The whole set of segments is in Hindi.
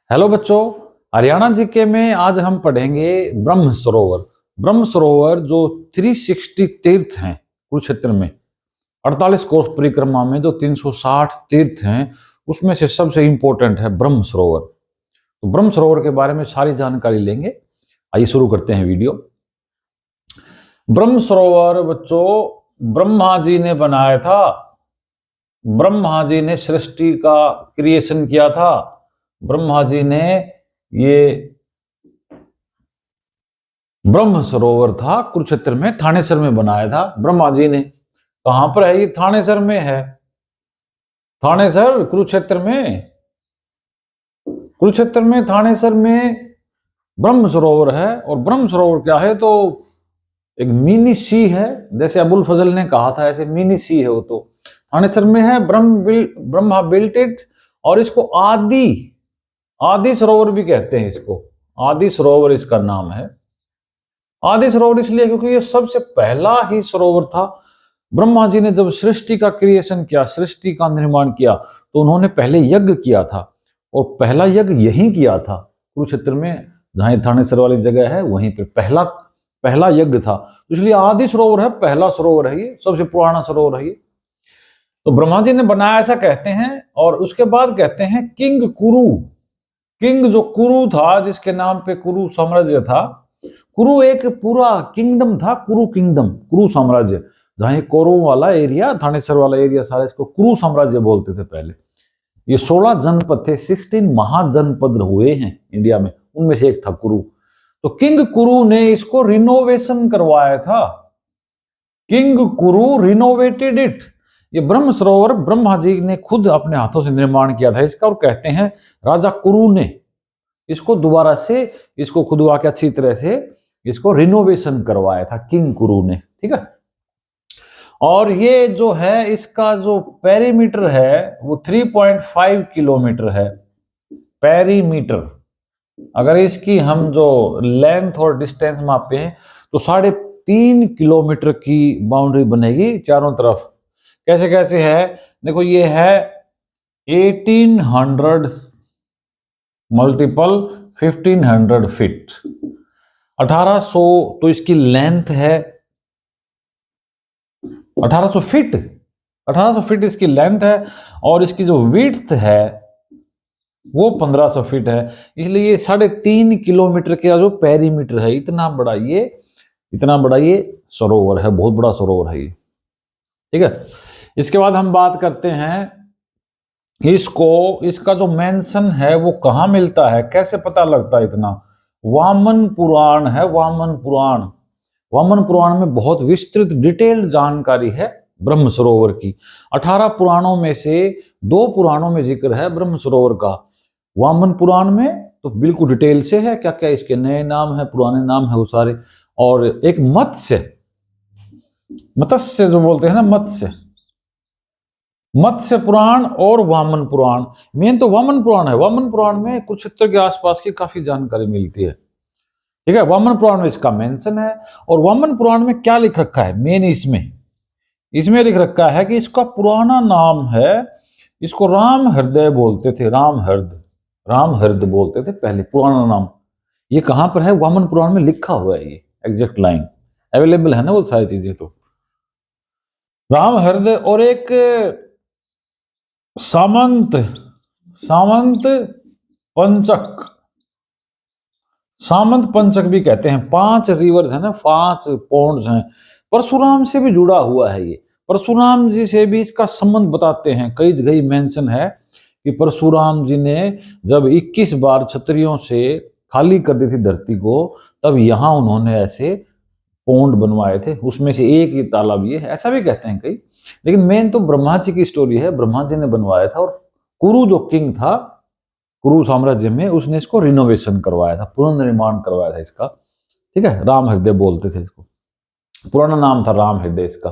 हेलो बच्चों, हरियाणा जीके में आज हम पढ़ेंगे ब्रह्म सरोवर। ब्रह्म सरोवर जो 360 तीर्थ हैं कुरुक्षेत्र में, 48 कोस परिक्रमा में जो 360 तीर्थ हैं उसमें से सबसे इंपॉर्टेंट है ब्रह्म सरोवर। तो ब्रह्म सरोवर के बारे में सारी जानकारी लेंगे। आइए शुरू करते हैं वीडियो। ब्रह्म सरोवर बच्चों ब्रह्मा जी ने बनाया था। ब्रह्मा जी ने सृष्टि का क्रिएशन किया था। ब्रह्मा जी ने ये ब्रह्म सरोवर था कुरुक्षेत्र में, थानेसर में बनाया था ब्रह्मा जी ने। कहां पर है ये? थानेसर में है। थानेसर कुरुक्षेत्र में, कुरुक्षेत्र में थानेसर में ब्रह्म सरोवर है। और ब्रह्म सरोवर क्या है? तो एक मिनी सी है, जैसे अबुल फजल ने कहा था ऐसे मिनी सी है वो। तो थानेसर में है। Brahma built it. और इसको आदि सरोवर भी कहते हैं। इसको आदि सरोवर इसका नाम है। आदि सरोवर इसलिए क्योंकि ये सबसे पहला ही सरोवर था। ब्रह्मा जी ने जब सृष्टि का क्रिएशन किया, सृष्टि का निर्माण किया, तो उन्होंने पहले यज्ञ किया था। और पहला यज्ञ यहीं किया था कुरुक्षेत्र में, जहां थानेसर वाली जगह है वहीं पे पहला यज्ञ था। तो इसलिए आदि सरोवर है, पहला सरोवर है ये, सबसे पुराना सरोवर है ये। तो ब्रह्मा जी ने बनाया ऐसा कहते हैं। और उसके बाद कहते हैं किंग कुरु। किंग जो कुरु था, जिसके नाम पे कुरु साम्राज्य था। कुरु एक पूरा किंगडम था, कुरु किंगडम, कुरु साम्राज्य। जहां कोरो वाला एरिया, थानेसर वाला एरिया सारा, इसको कुरु साम्राज्य बोलते थे पहले। ये 16 जनपद थे, 16 महाजनपद हुए हैं इंडिया में, उनमें से एक था कुरु। तो किंग कुरु ने इसको रिनोवेशन करवाया था। किंग कुरु रिनोवेटेड इट। ये ब्रह्म सरोवर ब्रह्मा जी ने खुद अपने हाथों से निर्माण किया था इसका। और कहते हैं राजा कुरु ने इसको दोबारा से, इसको खुदवा के अच्छी तरह से इसको रिनोवेशन करवाया था किंग कुरु ने। ठीक है। और ये जो है, इसका जो पेरीमीटर है वो 3.5 किलोमीटर है। पेरीमीटर, अगर इसकी हम जो लेंथ और डिस्टेंस मापे तो 3.5 किलोमीटर की बाउंड्री बनेगी चारों तरफ। कैसे कैसे है देखो, ये है 1800 मल्टीपल 1500 फीट, 1800। तो इसकी लेंथ है 1800 फीट, 1800 फीट इसकी लेंथ है। और इसकी जो विड्थ है वो 1500 फीट है। इसलिए ये 3.5 किलोमीटर का जो पेरीमीटर है, इतना बड़ा ये सरोवर है, बहुत बड़ा सरोवर है ये। ठीक है। इसके बाद हम बात करते हैं इसका जो मेंशन है वो कहाँ मिलता है, कैसे पता लगता है इतना? वामन पुराण है, वामन पुराण। वामन पुराण में बहुत विस्तृत डिटेल्ड जानकारी है ब्रह्म सरोवर की। 18 पुराणों में से 2 पुराणों में जिक्र है ब्रह्म सरोवर का। वामन पुराण में तो बिल्कुल डिटेल से है, क्या क्या इसके नए नाम है, पुराने नाम है वो सारे। और एक मत्स्य जो बोलते हैं ना, मत्स्य पुराण और वामन पुराण। मेन तो वामन पुराण है। वामन पुराण में कुरुक्षेत्र के आसपास की काफी जानकारी मिलती है। ठीक है। वामन पुराण में इसका मेंशन है। और वामन पुराण में क्या लिख रखा है मेन? इसमें लिख रखा है कि इसका पुराना नाम है, इसको राम हृदय बोलते थे। राम हृदय बोलते थे पहले, पुराना नाम। ये कहां पर है? वामन पुराण में लिखा हुआ है। ये एग्जैक्ट लाइन अवेलेबल है ना, वो सारी चीजें। तो राम हृदय और एक सामंत पंचक, सामंत पंचक भी कहते हैं। 5 रिवर्स है ना, 5 पॉन्ड्स हैं। परशुराम से भी जुड़ा हुआ है ये। परशुराम जी से भी इसका संबंध बताते हैं। कई जगह मेंशन है कि परशुराम जी ने जब 21 बार क्षत्रियों से खाली कर दी थी धरती को, तब यहां उन्होंने ऐसे पौंड बनवाए थे। उसमें से एक ये तालाब ये है, ऐसा भी कहते हैं कई। लेकिन मेन तो ब्रह्मा जी की स्टोरी है, ब्रह्मा जी ने बनवाया था। और कुरु जो किंग था कुरु साम्राज्य में, उसने इसको रिनोवेशन करवाया था, पुनर्निर्माण करवाया था इसका। ठीक है। राम हृदय बोलते थे इसको, पुराना नाम था राम हृदय इसका।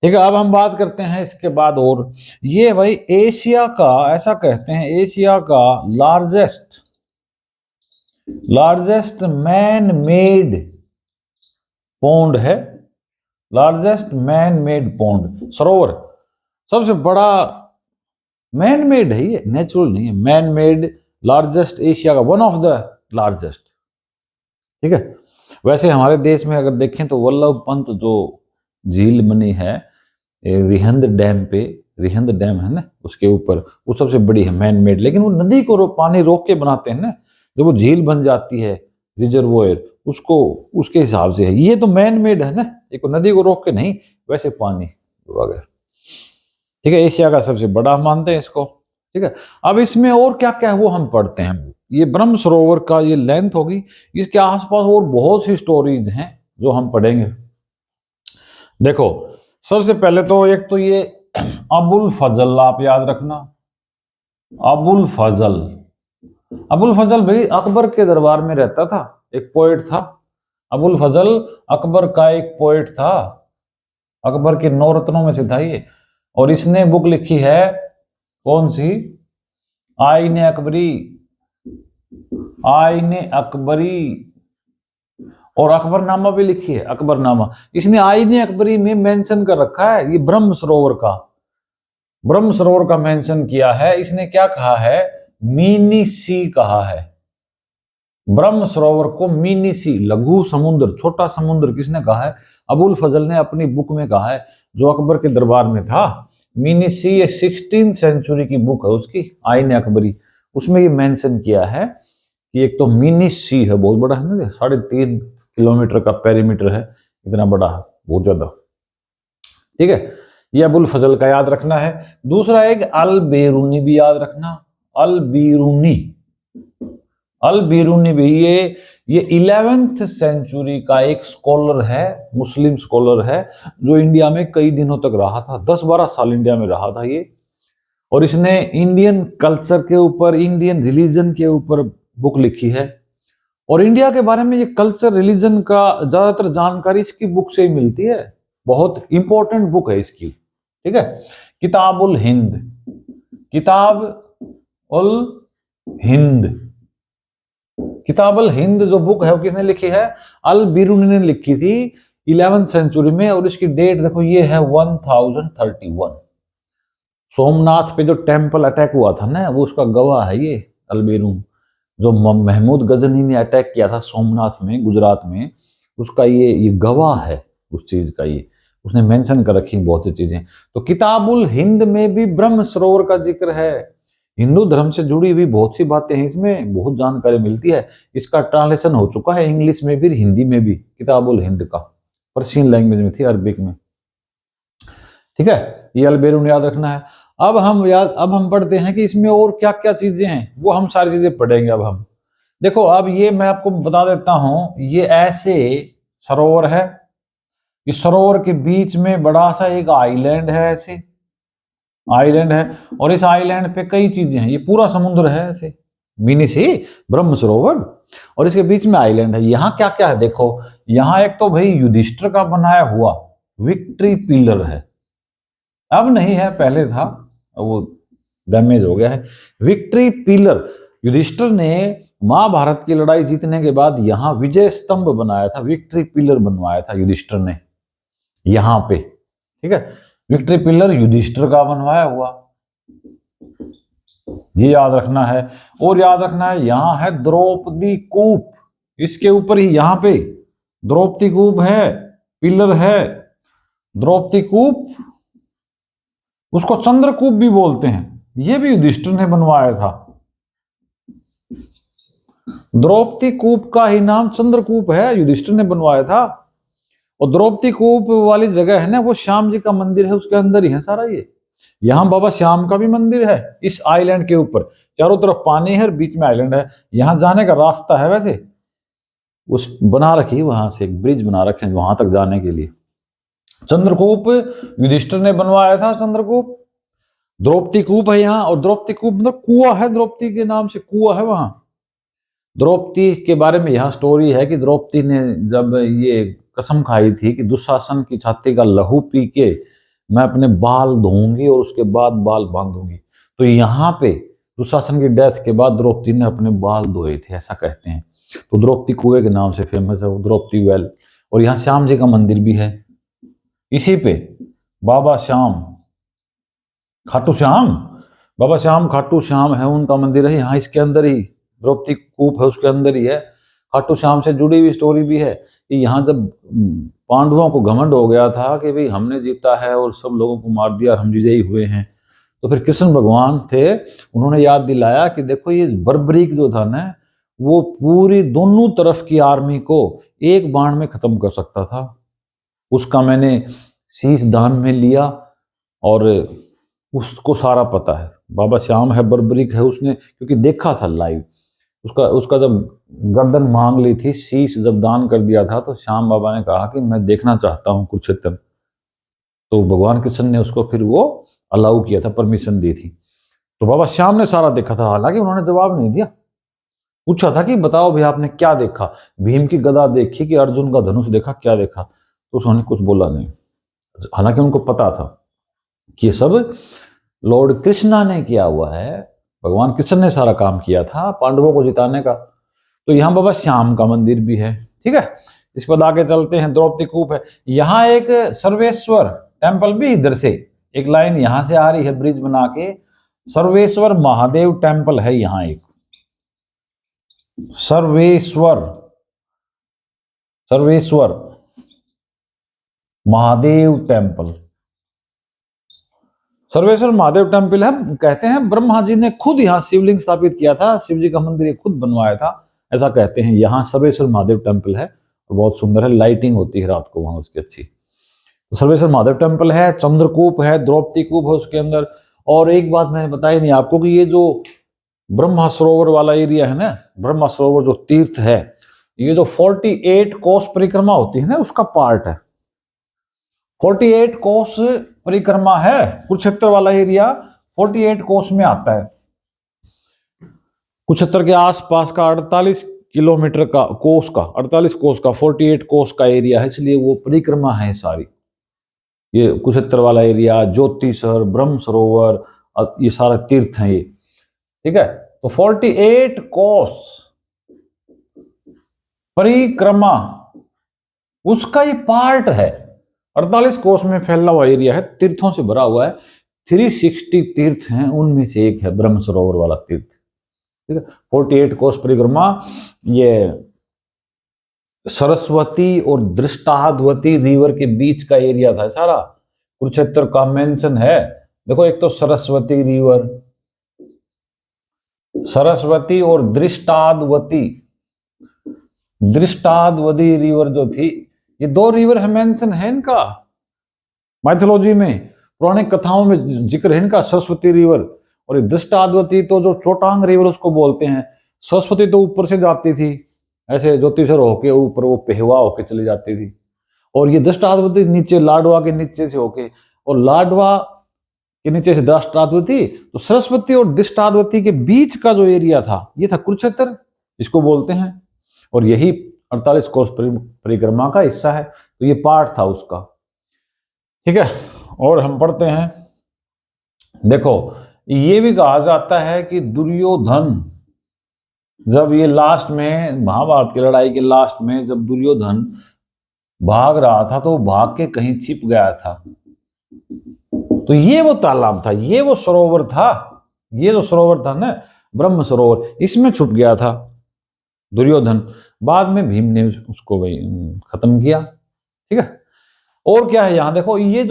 ठीक है। अब हम बात करते हैं इसके बाद। और ये भाई एशिया का, ऐसा कहते हैं एशिया का लार्जेस्ट मैन मेड पौंड है। लार्जेस्ट मैन मेड पौंड, सरोवर, सबसे बड़ा मैन मेड है ये, नेचुरल नहीं है। मैन मेड लार्जेस्ट एशिया का, वन ऑफ द लार्जेस्ट। ठीक है, वैसे हमारे देश में अगर देखें तो वल्लभ पंत जो झील बनी है रिहंद डैम पे, रिहंद डैम है ना उसके ऊपर, वो सबसे बड़ी है मैन मेड। लेकिन वो नदी को पानी रोक के बनाते हैं ना, जब वो झील बन जाती है रिजर्वोयर, उसको उसके हिसाब से है। ये तो मैन मेड है ना, एक नदी को रोक के नहीं, वैसे पानी वगैरह। ठीक है, एशिया का सबसे बड़ा मानते हैं इसको। ठीक है, अब इसमें और क्या क्या है वो हम पढ़ते हैं। ये ब्रह्म सरोवर का ये लेंथ होगी, इसके आसपास और बहुत सी स्टोरीज हैं जो हम पढ़ेंगे। देखो, सबसे पहले तो एक तो ये अबुल फजल, आप याद रखना, अबुल फजल। अबुल फजल भाई अकबर के दरबार में रहता था, एक पोएट था। अबुल फजल अकबर का एक पोएट था, अकबर के 9 रत्नों में से था ये। और इसने बुक लिखी है कौन सी, आईने अकबरी, आईने अकबरी, और अकबरनामा भी लिखी है, अकबरनामा। इसने आईने अकबरी में मेंशन कर रखा है ये ब्रह्म सरोवर का, ब्रह्म सरोवर का मेंशन किया है। इसने क्या कहा है, मिनी सी कहा है। ब्रह्म सरोवर को मिनी सी, लघु समुद्र, छोटा समुद्र किसने कहा है, अबुल फजल ने अपनी बुक में कहा है, जो अकबर के दरबार में था। मिनी सी, ये 16th सेंचुरी की बुक है उसकी, आईने अकबरी। उसमें ये मेंशन किया है कि एक तो मिनी सी है, बहुत बड़ा है ना, 3.5 किलोमीटर का पेरीमीटर है, इतना बड़ा है, बहुत ज्यादा। ठीक है, ये अबुल फजल का याद रखना है। दूसरा एक अल बेरूनी भी याद रखना, अल बीरूनी, अल बीरूनी भी ये 11th सेंचुरी का एक स्कॉलर है, मुस्लिम स्कॉलर है, जो इंडिया में कई दिनों तक रहा था, 10-12 साल इंडिया में रहा था ये। और इसने इंडियन कल्चर के ऊपर, इंडियन रिलीजन के ऊपर बुक लिखी है। और इंडिया के बारे में ये कल्चर रिलीजन का ज्यादातर जानकारी इसकी बुक से ही मिलती है, बहुत इंपॉर्टेंट बुक है इसकी। ठीक है, किताब उल हिंद, किताब उल हिंद, किताब उल हिंद जो बुक है वो किसने लिखी है, अल बिरूनी ने लिखी थी 11th सेंचुरी में। और इसकी डेट देखो, ये है 1031। सोमनाथ पे जो टेंपल अटैक हुआ था ना, वो उसका गवाह है ये अल बिरून। जो महमूद गजनी ने अटैक किया था सोमनाथ में, गुजरात में, उसका ये गवाह है उस चीज का। ये उसने मेंशन कर रखी बहुत सी चीजें। तो किताबुल हिंद में भी ब्रह्म सरोवर का जिक्र है, हिंदू धर्म से जुड़ी हुई बहुत सी बातें हैं इसमें, बहुत जानकारी मिलती है। इसका ट्रांसलेशन हो चुका है इंग्लिश में भी, हिंदी में भी, किताबुल हिंद का, पर्शियन लैंग्वेज में थी, अरबिक में। ठीक है, ये अल बेरून याद रखना है। अब हम पढ़ते हैं कि इसमें और क्या क्या चीजें हैं, वो हम सारी चीजें पढ़ेंगे अब हम। देखो, अब ये मैं आपको बता देता हूं, ये ऐसे सरोवर है, इस सरोवर के बीच में बड़ा सा एक आइलैंड है, ऐसे आइलैंड है। और इस आइलैंड पे कई चीजें हैं, ये पूरा समुद्र है ऐसे, मिनी सी ब्रह्म सरोवर, और इसके बीच में आइलैंड है। यहाँ क्या क्या है देखो, यहाँ एक तो भाई युधिष्ठिर का बनाया हुआ विक्ट्री पिलर है, अब नहीं है, पहले था, वो डैमेज हो गया है। विक्ट्री पिलर, युधिष्ठिर ने महाभारत की लड़ाई जीतने के बाद यहां विजय स्तंभ बनाया था, विक्ट्री पिलर बनवाया था युधिष्ठिर ने यहां पे। ठीक है, विक्ट्री पिलर युधिष्ठिर का बनवाया हुआ, ये याद रखना है। और याद रखना है, यहां है द्रौपदी कूप, इसके ऊपर ही यहां पे द्रौपदी कूप है, पिलर है द्रौपदी कूप, उसको चंद्रकूप भी बोलते हैं, ये भी युधिष्ठिर ने बनवाया था। द्रौपदी कूप का ही नाम चंद्रकूप है, युधिष्ठिर ने बनवाया था। और द्रौपदी कूप वाली जगह है ना, वो श्याम जी का मंदिर है, उसके अंदर ही है सारा ये। यहां बाबा श्याम का भी मंदिर है इस आइलैंड के ऊपर, चारों तरफ पानी है और बीच में आइलैंड है। यहां जाने का रास्ता है, वैसे उस बना रखी, वहां से एक ब्रिज बना रखे हैं वहां तक जाने के लिए। चंद्रकूप युधिष्ठिर ने बनवाया था, चंद्रकूप। द्रौपदी कूप है यहाँ, और द्रौपदी कूप मतलब कुआं है, द्रौपदी के नाम से कुआं है वहां। द्रौपदी के बारे में यहाँ स्टोरी है कि द्रौपदी ने जब ये कसम खाई थी कि दुशासन की छाती का लहू पी के मैं अपने बाल धोऊंगी और उसके बाद बाल बांधूंगी, तो यहाँ पे दुशासन की डेथ के बाद द्रौपदी ने अपने बाल धोए थे, ऐसा कहते हैं। तो द्रौपदी कुएं के नाम से फेमस है वो, द्रौपदी वेल। और यहाँ श्याम जी का मंदिर भी है इसी पे, बाबा श्याम, खाटू श्याम, बाबा श्याम खाटू श्याम है, उनका मंदिर है यहाँ इसके अंदर ही, द्रौपदी कूप है उसके अंदर ही है। खाटू श्याम से जुड़ी हुई स्टोरी भी है कि यहाँ जब पांडवों को घमंड हो गया था कि भाई हमने जीता है और सब लोगों को मार दिया और हम विजयी हुए हैं, तो फिर कृष्ण भगवान थे, उन्होंने याद दिलाया कि देखो ये बर्बरीक जो था ना, वो पूरी दोनों तरफ की आर्मी को एक बाण में खत्म कर सकता था। उसका मैंने शीश दान में लिया और उसको सारा पता है। बाबा श्याम है, बर्बरीक है, उसने क्योंकि देखा था लाइव। उसका जब गर्दन मांग ली थी, शीश जब दान कर दिया था, तो श्याम बाबा ने कहा कि मैं देखना चाहता हूं कुरुक्षेत्र। तो भगवान कृष्ण ने उसको फिर वो अलाउ किया था, परमिशन दी थी। तो बाबा श्याम ने सारा देखा था, हालांकि उन्होंने जवाब नहीं दिया। पूछा था कि बताओ भैया आपने क्या देखा, भीम की गदा देखी कि अर्जुन का धनुष देखा, क्या देखा? तो उन्होंने कुछ बोला नहीं। हालांकि उनको पता था कि ये सब लॉर्ड कृष्णा ने किया हुआ है, भगवान कृष्ण ने सारा काम किया था पांडवों को जिताने का। तो यहाँ बाबा श्याम का मंदिर भी है, ठीक है। इस पर आगे चलते हैं, द्रौपदी कूप है। यहाँ एक सर्वेश्वर टेम्पल भी इधर से एक लाइन यहां से आ रही है, ब्रिज बना के। सर्वेश्वर महादेव टेम्पल है यहाँ एक, सर्वेश्वर महादेव टेम्पल। सर्वेश्वर महादेव टेम्पल है, कहते हैं ब्रह्मा जी ने खुद यहाँ शिवलिंग स्थापित किया था, शिव जी का मंदिर खुद बनवाया था, ऐसा कहते हैं। यहाँ सर्वेश्वर महादेव टेम्पल है और बहुत सुंदर है, लाइटिंग होती है रात को वहां उसकी अच्छी। तो सर्वेश्वर महादेव टेम्पल है, चंद्रकूप है, द्रौपदी कूप है उसके अंदर। और एक बात मैंने बताई नहीं आपको कि ये जो ब्रह्मा सरोवर वाला एरिया है ना, ब्रह्मा सरोवर जो तीर्थ है, ये जो 48 कोस परिक्रमा होती है ना, उसका पार्ट है। 48 कोस परिक्रमा है कुरुक्षेत्र वाला एरिया, 48 कोस में आता है। कुरुक्षेत्र के आसपास का 48 किलोमीटर का कोस का, 48 कोस का 48 कोस का एरिया है, इसलिए वो परिक्रमा है सारी। ये कुरुक्षेत्र वाला एरिया, ज्योतिसर, ब्रह्म सरोवर, ये सारा तीर्थ है ये, ठीक है। तो 48 कोस परिक्रमा उसका ये पार्ट है। 48 कोस में फैला हुआ एरिया है, तीर्थों से भरा हुआ है। 360 तीर्थ हैं, उनमें से एक है ब्रह्म सरोवर वाला तीर्थ, ठीक है। 48 कोस परिक्रमा, ये सरस्वती और दृष्टाद्वती रिवर के बीच का एरिया था सारा। कुरुक्षेत्र का मेंशन है, देखो एक तो सरस्वती रिवर, सरस्वती और दृष्टाद्वती रिवर जो थी, ये दो रिवर है, मेंशन है इनका माइथोलॉजी में, पौराणिक कथाओं में जिक्र है इनका, सरस्वती रिवर। और ये दृष्टाद्वती तो जो चोटांग रिवर उसको बोलते हैं। सरस्वती तो ऊपर से जाती थी ऐसे ज्योतिषर होके ऊपर, वो पेहवा होके चली जाती थी, और ये दृष्टाद्वती नीचे लाडवा के नीचे से होके, और लाडवा के नीचे से दृष्टाद्वती। तो सरस्वती और दृष्टाद्वती के बीच का जो एरिया था, ये था कुरुक्षेत्र, इसको बोलते हैं। और यही 48 कोस परिक्रमा का हिस्सा है, तो ये पार्ट था उसका, ठीक है। और हम पढ़ते हैं, देखो ये भी कहा जाता है कि दुर्योधन जब ये लास्ट में महाभारत की लड़ाई के लास्ट में जब दुर्योधन भाग रहा था, तो भाग के कहीं छिप गया था। तो ये वो तालाब था, ये वो सरोवर था, ये जो सरोवर था ना ब्रह्म सरोवर, इसमें छुप गया था दुर्योधन। बाद में भीम ने उसको खत्म किया, ठीक है। और क्या है यहाँ देखो, ये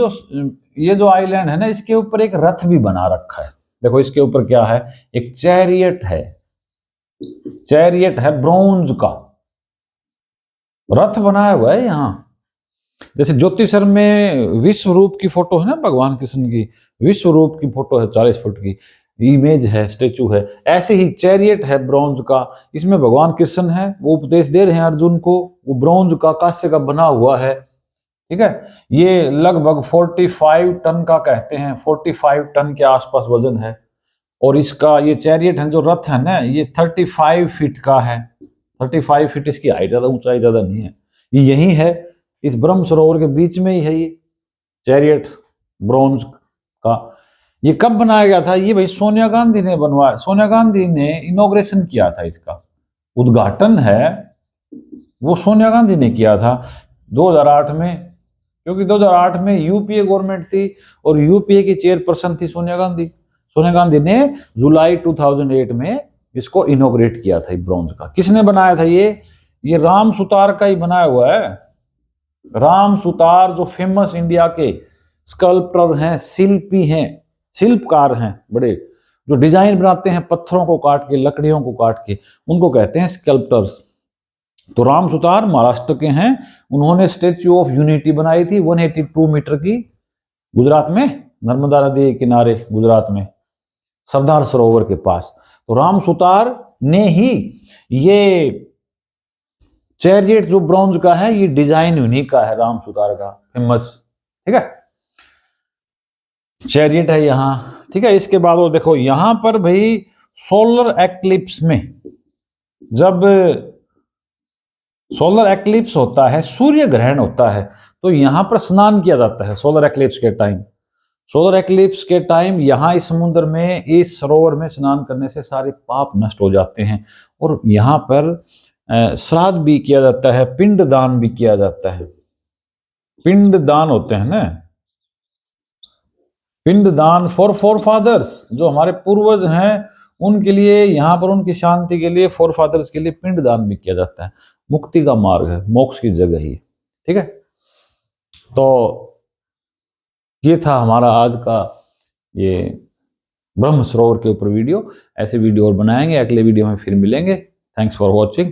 जो आइलैंड है ना, इसके ऊपर एक रथ भी बना रखा है। देखो इसके ऊपर क्या है, एक चैरियट है, चैरियट है ब्रोंज का, रथ बनाया हुआ है यहाँ। जैसे ज्योतिषर में विश्व रूप की फोटो है ना भगवान कृष्ण की, विश्व रूप की फोटो है, 40 फुट की इमेज है, स्टेचू है, ऐसे ही चैरियट है ब्रॉन्ज का। इसमें भगवान कृष्ण है, वो उपदेश दे रहे हैं अर्जुन को, वो ब्रॉन्ज का, कांस्य का बना हुआ है, ठीक है। ये लगभग 45 टन का कहते हैं, 45 टन के आसपास वजन है। और इसका ये चैरियट है जो रथ है ना, ये 35 फीट का है, 35 फीट इसकी हाइट, ज्यादा ऊंचाई ज्यादा नहीं है। ये यही है, इस ब्रह्म सरोवर के बीच में ही है ये चैरियट ब्रॉन्ज का। ये कब बनाया गया था? ये भाई सोनिया गांधी ने बनवाया, सोनिया गांधी ने इनॉग्रेशन किया था, इसका उद्घाटन है वो सोनिया गांधी ने किया था 2008 में, क्योंकि 2008 में यूपीए गवर्नमेंट थी और यूपीए की चेयरपर्सन थी सोनिया गांधी। सोनिया गांधी ने जुलाई 2008 में इसको इनॉग्रेट किया था ब्रॉन्ज का। किसने बनाया था ये राम सुतार का ही बनाया हुआ है। राम सुतार जो फेमस इंडिया के स्कल्पटर हैं, शिल्पी हैं, शिल्पकार हैं, बड़े जो डिजाइन बनाते हैं पत्थरों को काट के, लकड़ियों को काट के, उनको कहते हैं स्कल्पटर्स। तो राम सुतार महाराष्ट्र के हैं। उन्होंने स्टेच्यू ऑफ यूनिटी बनाई थी 182 मीटर की, गुजरात में, नर्मदा नदी के किनारे, गुजरात में, सरदार सरोवर के पास। तो राम सुतार ने ही ये चैरियट जो ब्रॉन्ज का है, ये डिजाइन उन्हीं का है, राम सुतार का, फेमस। ठीक है, चैरियट है यहां। ठीक है, इसके बाद और देखो यहां पर भाई सोलर एक्लिप्स में, जब सोलर एक्लिप्स होता है, सूर्य ग्रहण होता है, तो यहां पर स्नान किया जाता है सोलर एक्लिप्स के टाइम। सोलर एक्लिप्स के टाइम यहां इस समुद्र में, इस सरोवर में स्नान करने से सारे पाप नष्ट हो जाते हैं। और यहां पर श्राद्ध भी किया जाता है, पिंड दान भी किया जाता है। पिंड दान होते हैं ना, पिंड दान फॉर फादर्स, जो हमारे पूर्वज हैं उनके लिए, यहां पर उनकी शांति के लिए, फोर फादर्स के लिए पिंड दान भी किया जाता है। मुक्ति का मार्ग है, मोक्ष की जगह ही। ठीक है, तो ये था हमारा आज का ये ब्रह्म सरोवर के ऊपर वीडियो। ऐसे वीडियो और बनाएंगे, अगले वीडियो में फिर मिलेंगे। Thanks for watching.